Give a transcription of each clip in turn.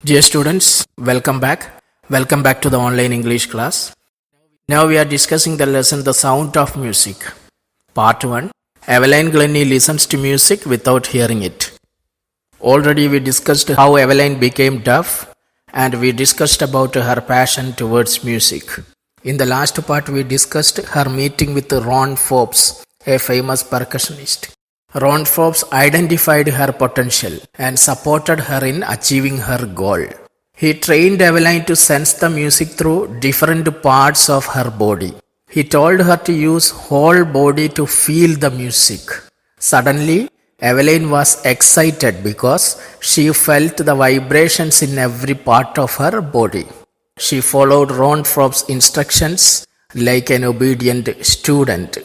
Dear students, welcome back. Welcome back to the online English class. Now we are discussing the lesson The Sound of Music. Part 1. Evelyn Glennie listens to music without hearing it. Already we discussed how Evelyn became deaf and we discussed about her passion towards music. In the last part we discussed her meeting with Ron Forbes, a famous percussionist. Ron Forbes identified her potential and supported her in achieving her goal. He trained Evelyn to sense the music through different parts of her body. He told her to use whole body to feel the music. Suddenly, Evelyn was excited because she felt the vibrations in every part of her body. She followed Ron Forbes' instructions like an obedient student.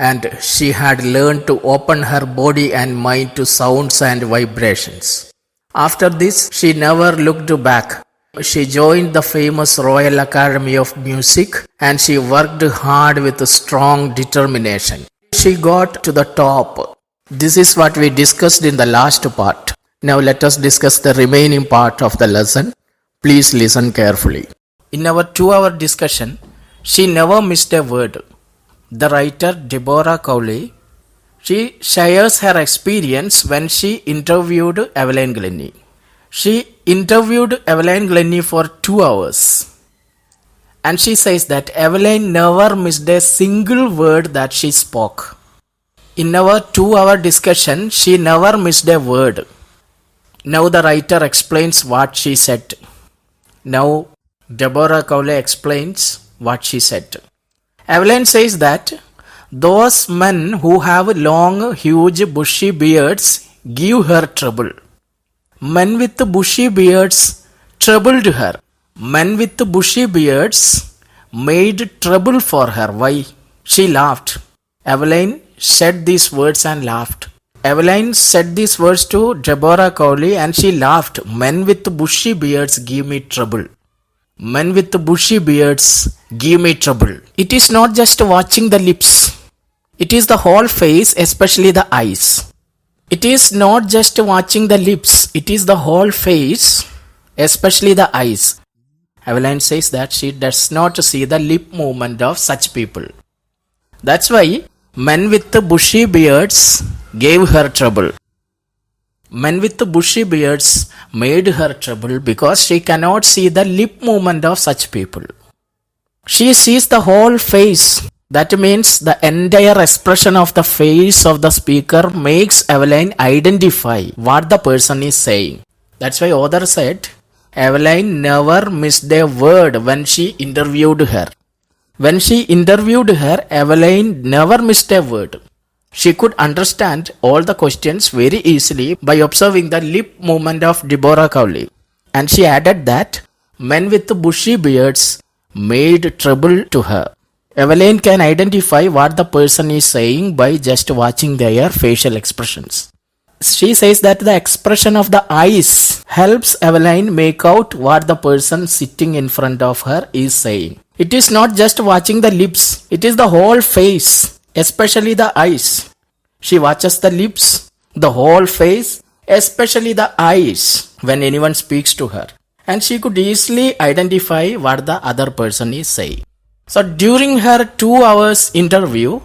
And she had learned to open her body and mind to sounds and vibrations. After this, she never looked back. She joined the famous Royal Academy of Music and she worked hard with strong determination. She got to the top. This is what we discussed in the last part. Now let us discuss the remaining part of the lesson. Please listen carefully. In our 2-hour discussion, she never missed a word. The writer Deborah Cowley, she shares her experience when she interviewed Evelyn Glennie. She interviewed Evelyn Glennie for 2 hours. And she says that Evelyn never missed a single word that she spoke. In our 2-hour discussion, she never missed a word. Now the writer explains what she said. Now Deborah Cowley explains what she said. Evelyn says that those men who have long, huge, bushy beards give her trouble. Men with bushy beards troubled her. Men with bushy beards made trouble for her. Why? She laughed. Evelyn said these words and laughed. Evelyn said these words to Deborah Cowley and she laughed. Men with bushy beards give me trouble. Men with bushy beards give me trouble. It is not just watching the lips. It is the whole face, especially the eyes. It is not just watching the lips. It is the whole face, especially the eyes. Evelyn says that she does not see the lip movement of such people. That's why men with bushy beards gave her trouble. Men with bushy beards made her trouble because she cannot see the lip movement of such people. She sees the whole face. That means the entire expression of the face of the speaker makes Evelyn identify what the person is saying. That's why author said, Evelyn never missed a word when she interviewed her. When she interviewed her, Evelyn never missed a word. She could understand all the questions very easily by observing the lip movement of Deborah Cowley. And she added that men with bushy beards made trouble to her. Evelyn can identify what the person is saying by just watching their facial expressions. She says that the expression of the eyes helps Evelyn make out what the person sitting in front of her is saying. It is not just watching the lips, it is the whole face, especially the eyes. She watches the lips, the whole face, especially the eyes when anyone speaks to her. And she could easily identify what the other person is saying. So during her 2 hours interview,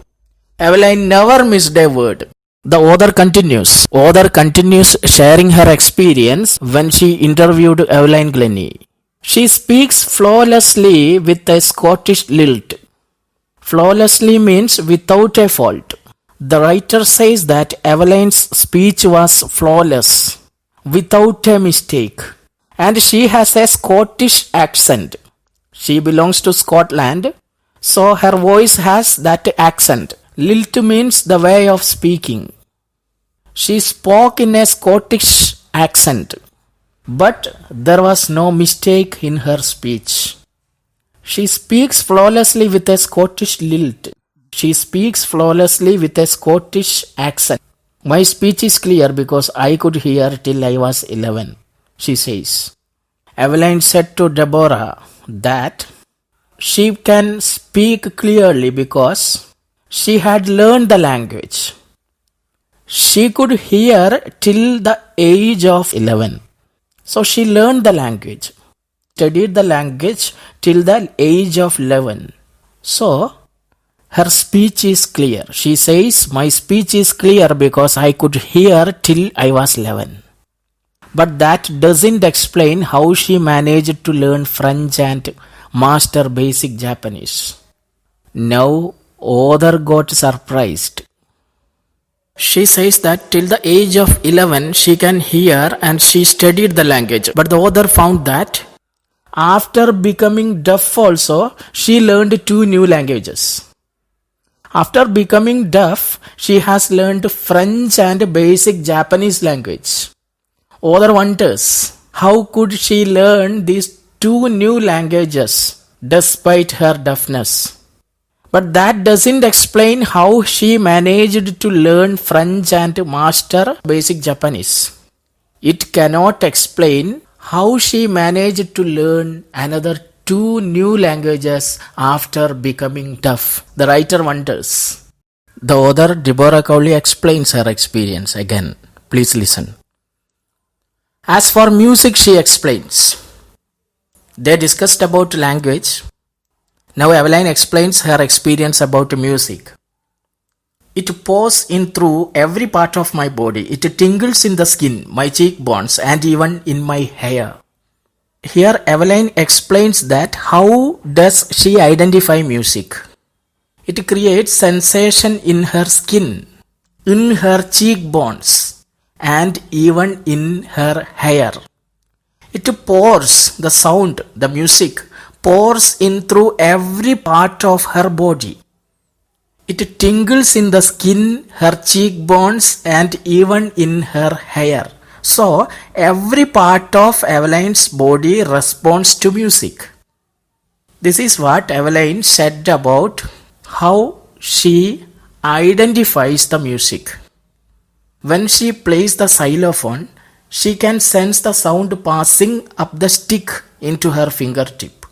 Evelyn never missed a word. The author continues sharing her experience when she interviewed Evelyn Glennie. She speaks flawlessly with a Scottish lilt. Flawlessly means without a fault. The writer says that Evelyn's speech was flawless, without a mistake. And she has a Scottish accent. She belongs to Scotland, so her voice has that accent. Lilt means the way of speaking. She spoke in a Scottish accent, but there was no mistake in her speech. She speaks flawlessly with a Scottish lilt. She speaks flawlessly with a Scottish accent. My speech is clear because I could hear till I was 11, she says. Evelyn said to Deborah that she can speak clearly because she had learned the language. She could hear till the age of 11. So she learned the language, studied the language till the age of 11. So her speech is clear. She says, my speech is clear because I could hear till I was 11. But that doesn't explain how she managed to learn French and master basic Japanese. Now, author got surprised. She says that till the age of 11 she can hear and she studied the language. But the author found that after becoming deaf also, she learned 2 new languages. After becoming deaf, she has learned French and basic Japanese language. Author wonders, how could she learn these 2 new languages despite her deafness? But that doesn't explain how she managed to learn French and master basic Japanese. It cannot explain how she managed to learn another 2 new languages after becoming deaf. The writer wonders. The author Deborah Cowley explains her experience again. Please listen. As for music, she explains. They discussed about language. Now Eveline explains her experience about music. It pours in through every part of my body. It tingles in the skin, my cheekbones, and even in my hair. Here Eveline explains that how does she identify music. It creates sensation in her skin, in her cheekbones, and even in her hair. It pours, the sound, the music, pours in through every part of her body. It tingles in the skin, her cheekbones, and even in her hair. So, every part of Eveline's body responds to music. This is what Eveline said about how she identifies the music. When she plays the xylophone, she can sense the sound passing up the stick into her fingertip.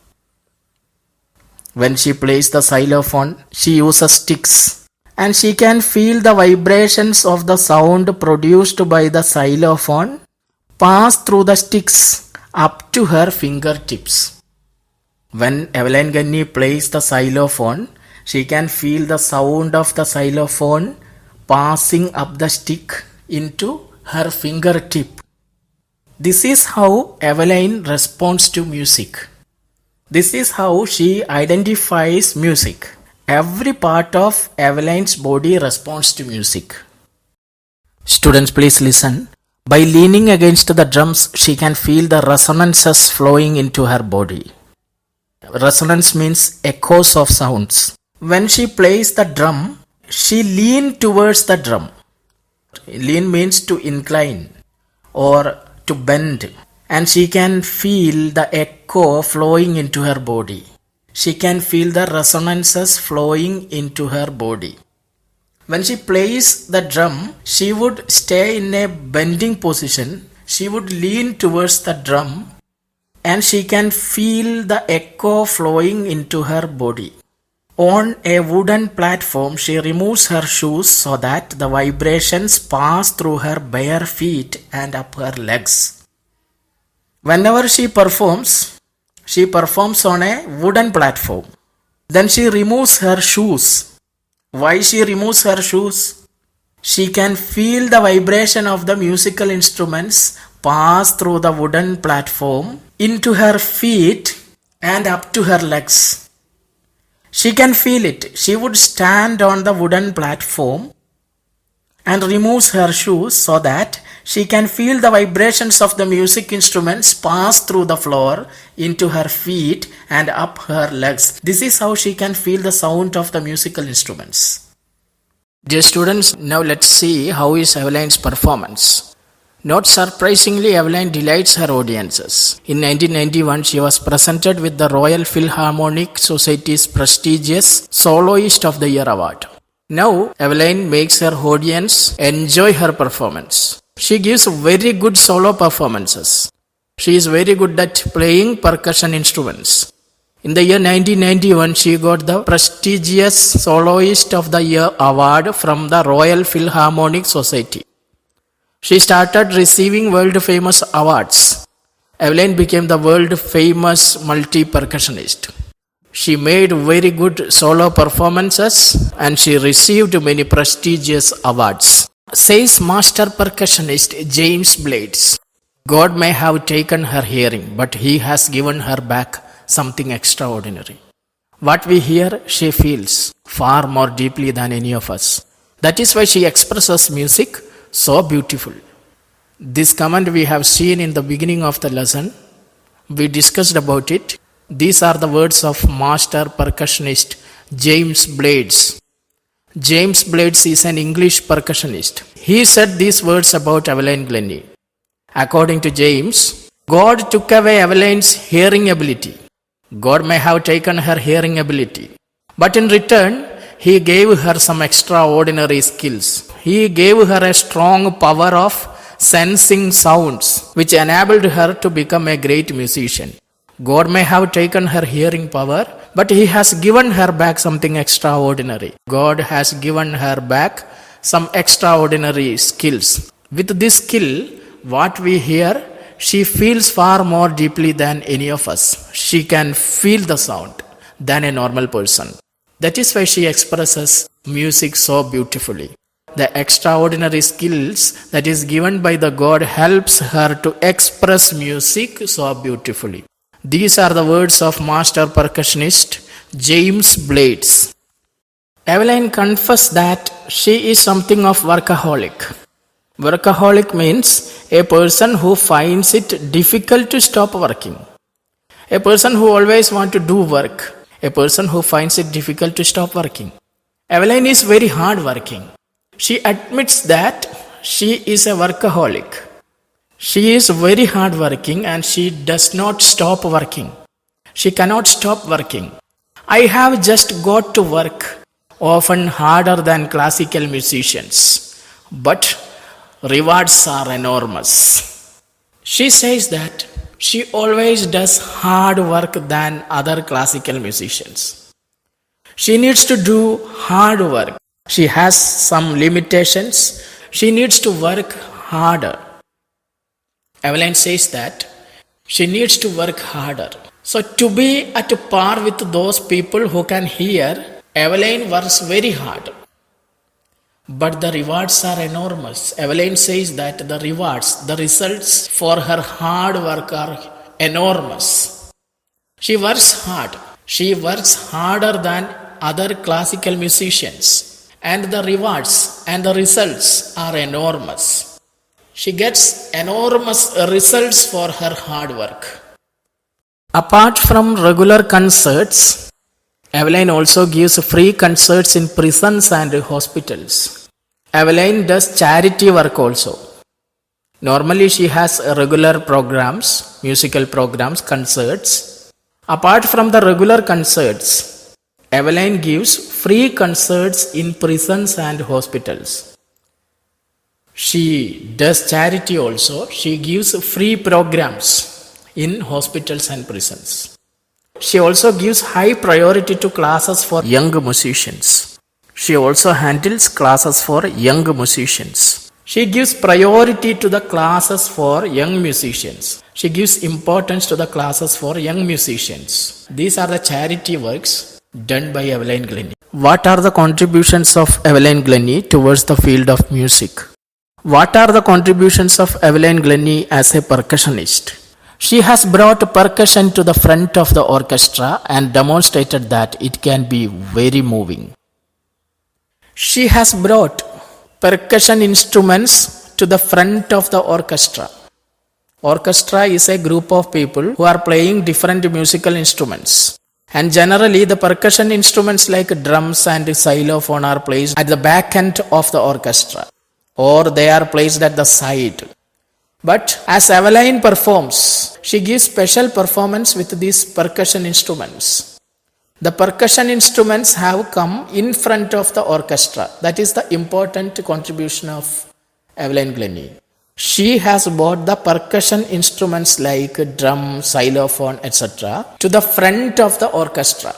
When she plays the xylophone, she uses sticks and she can feel the vibrations of the sound produced by the xylophone pass through the sticks up to her fingertips. When Eveline Gunny plays the xylophone, she can feel the sound of the xylophone passing up the stick into her fingertip. This is how Eveline responds to music. This is how she identifies music. Every part of Eveline's body responds to music. Students, please listen. By leaning against the drums, she can feel the resonances flowing into her body. Resonance means echoes of sounds. When she plays the drum, she leans towards the drum. Lean means to incline or to bend, and she can feel the echo flowing into her body. She can feel the resonances flowing into her body. When she plays the drum, she would stay in a bending position. She would lean towards the drum and she can feel the echo flowing into her body. On a wooden platform, she removes her shoes so that the vibrations pass through her bare feet and up her legs. Whenever she performs on a wooden platform. Then she removes her shoes. Why she removes her shoes? She can feel the vibration of the musical instruments pass through the wooden platform into her feet and up to her legs. She can feel it. She would stand on the wooden platform and removes her shoes so that she can feel the vibrations of the music instruments pass through the floor into her feet and up her legs. This is how she can feel the sound of the musical instruments. Dear students, now let's see how is Eveline's performance. Not surprisingly, Eveline delights her audiences. In 1991, she was presented with the Royal Philharmonic Society's prestigious Soloist of the Year award. Now, Eveline makes her audience enjoy her performance. She gives very good solo performances. She is very good at playing percussion instruments. In the year 1991, she got the prestigious Soloist of the Year award from the Royal Philharmonic Society. She started receiving world-famous awards Evelyn became the world famous multi-percussionist. She made very good solo performances and she received many prestigious awards. Says master percussionist James Blades, God may have taken her hearing, but he has given her back something extraordinary. What we hear, she feels far more deeply than any of us. That is why she expresses music so beautiful. This comment we have seen in the beginning of the lesson. We discussed about it. These are the words of master percussionist James Blades. James Blades is an English percussionist. He said these words about Evelyn Glennie. According to James, God took away Evelyn's hearing ability. God may have taken her hearing ability, but in return, He gave her some extraordinary skills. He gave her a strong power of sensing sounds, which enabled her to become a great musician. God may have taken her hearing power, but He has given her back something extraordinary. God has given her back some extraordinary skills. With this skill, what we hear, she feels far more deeply than any of us. She can feel the sound than a normal person. That is why she expresses music so beautifully. The extraordinary skills that is given by the God helps her to express music so beautifully. These are the words of master percussionist James Blades. Evelyn confessed that she is something of workaholic. Workaholic means a person who finds it difficult to stop working. A person who always wants to do work. A person who finds it difficult to stop working. Evelyn is very hard working. She admits that she is a workaholic. She is very hard working and she does not stop working. She cannot stop working. I have just got to work, often harder than classical musicians, but rewards are enormous. She says that she always does hard work than other classical musicians. She needs to do hard work. She has some limitations. She needs to work harder. Evelyn says that she needs to work harder. So to be at par with those people who can hear, Evelyn works very hard. But the rewards are enormous. Evelyn says that the rewards, the results for her hard work are enormous. She works hard. She works harder than other classical musicians. And the rewards and the results are enormous. She gets enormous results for her hard work. Apart from regular concerts, Evelyn also gives free concerts in prisons and hospitals. Evelyn does charity work also. Normally she has regular programs, musical programs, concerts. Apart from the regular concerts, Evelyn gives free concerts in prisons and hospitals. She does charity also. She gives free programs in hospitals and prisons. She also gives high priority to classes for young musicians. She also handles classes for young musicians. She gives priority to the classes for young musicians. She gives importance to the classes for young musicians. These are the charity works done by Evelyn Glennie. What are the contributions of Evelyn Glennie towards the field of music? What are the contributions of Evelyn Glennie as a percussionist? She has brought percussion to the front of the orchestra and demonstrated that it can be very moving. She has brought percussion instruments to the front of the orchestra. Orchestra is a group of people who are playing different musical instruments. And generally the percussion instruments like drums and xylophone are placed at the back end of the orchestra, or they are placed at the side. But as Evelyn performs, she gives special performance with these percussion instruments. The percussion instruments have come in front of the orchestra. That is the important contribution of Evelyn Glennie. She has brought the percussion instruments like drum, xylophone, etc. to the front of the orchestra.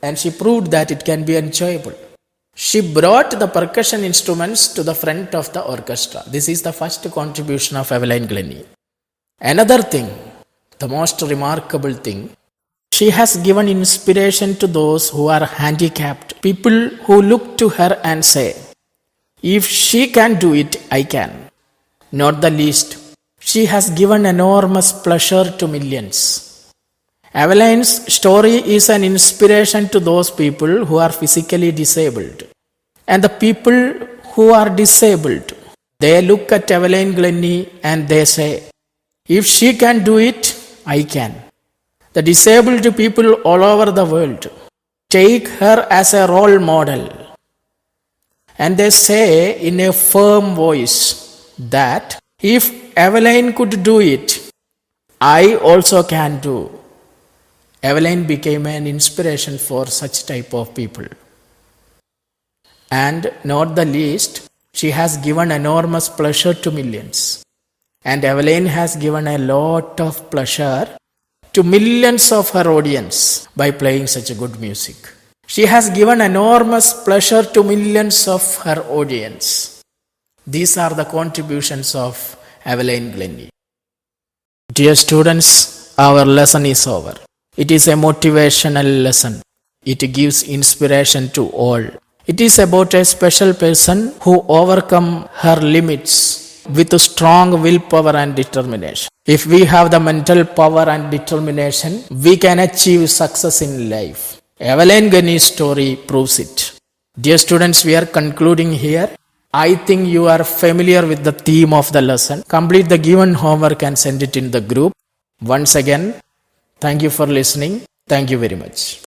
And she proved that it can be enjoyable. She brought the percussion instruments to the front of the orchestra. This is the first contribution of Evelyn Glennie. Another thing, The most remarkable thing, she has given inspiration to those who are handicapped, people who look to her and say, if she can do it, I can. Not the least, she has given enormous pleasure to millions. Eveline's story is an inspiration to those people who are physically disabled. And the people who are disabled, they look at Eveline Glennie and they say, if she can do it, I can. The disabled people all over the world take her as a role model. And they say in a firm voice that if Eveline could do it, I also can do. Eveline became an inspiration for such type of people. And not the least, she has given enormous pleasure to millions. And Eveline has given a lot of pleasure to millions of her audience by playing such a good music. She has given enormous pleasure to millions of her audience. These are the contributions of Eveline Glennie. Dear students, our lesson is over. It is a motivational lesson. It gives inspiration to all. It is about a special person who overcome her limits with strong willpower and determination. If we have the mental power and determination, we can achieve success in life. Eveline Glennie's story proves it. Dear students, we are concluding here. I think you are familiar with the theme of the lesson. Complete the given homework and send it in the group. Once again, thank you for listening. Thank you very much.